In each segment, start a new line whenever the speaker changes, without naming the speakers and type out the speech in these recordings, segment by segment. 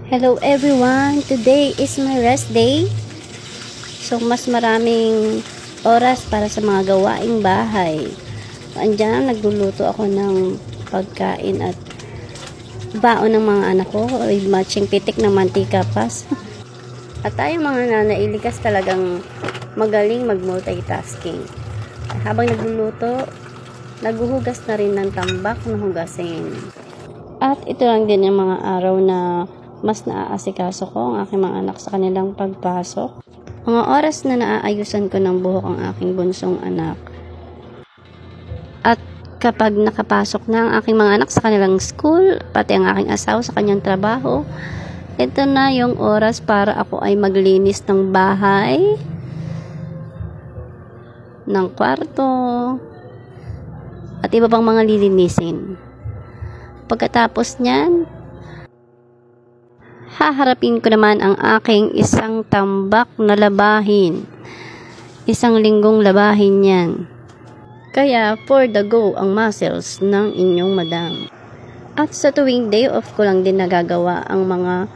Hello everyone! Today is my rest day. So, mas maraming oras para sa mga gawaing bahay. Andiyan, nagluluto ako ng pagkain at baon ng mga anak ko. Matching pitik ng mantika pas. At tayo mga nanay, talagang magaling mag-multitasking. Habang nagluluto, naghuhugas na rin ng tambak na hugasin. At ito lang din yung mga araw na mas naaasikaso ko ang aking mga anak sa kanilang pagpasok. Mga oras na naaayusan ko ng buhok ang aking bunsong anak. At kapag nakapasok na ang aking mga anak sa kanilang school, pati ang aking asawa sa kanyang trabaho, ito na yung oras para ako ay maglinis ng bahay, ng kwarto, at iba pang mga lilinisin. Pagkatapos niyan, haharapin ko naman ang aking isang tambak na labahin. Isang linggong labahin yan. Kaya, for the go ang muscles ng inyong madam. At sa tuwing day off ko lang din nagagawa ang mga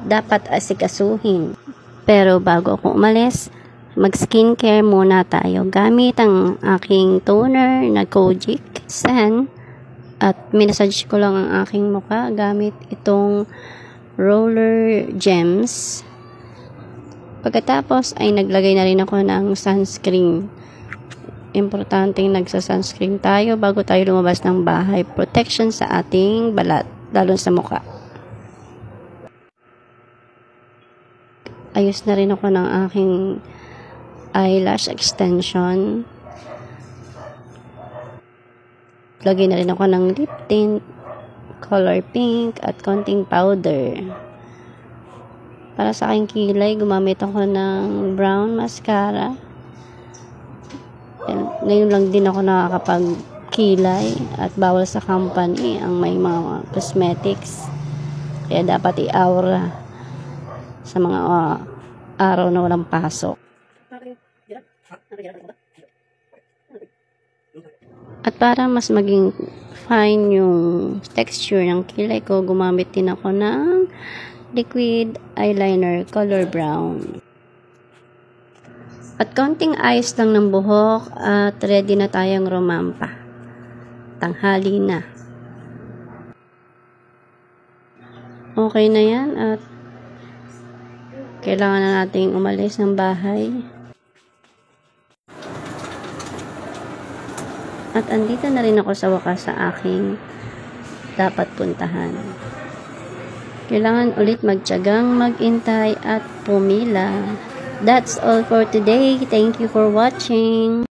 dapat asikasuhin. Pero bago ako umalis, mag-skincare muna tayo. Gamit ang aking toner na Kojic Sen. At minasage ko lang ang aking mukha gamit itong roller gems. Pagkatapos ay naglagay na rin ako ng sunscreen. Importanteng nagsa-sunscreen tayo bago tayo lumabas ng bahay. Protection sa ating balat, lalo sa mukha. Ayos na rin ako ng aking eyelash extension. Lagay na rin ako ng lip tint, color pink, at konting powder. Para sa aking kilay, gumamit ako ng brown mascara. Ngayon lang din ako nakakapagkilay at bawal sa company ang may mga cosmetics. Kaya dapat i-aura sa mga araw na walang pasok. At para mas maging fine yung texture ng kilay ko, gumamit din ako ng liquid eyeliner color brown. At konting ayos lang ng buhok at ready na tayong rumampa. Tanghali na. Okay na yan at kailangan na nating umalis ng bahay. At andito na rin ako sa wakas sa aking dapat puntahan. Kailangan ulit magtiyagang mag-intay at pumila. That's all for today. Thank you for watching.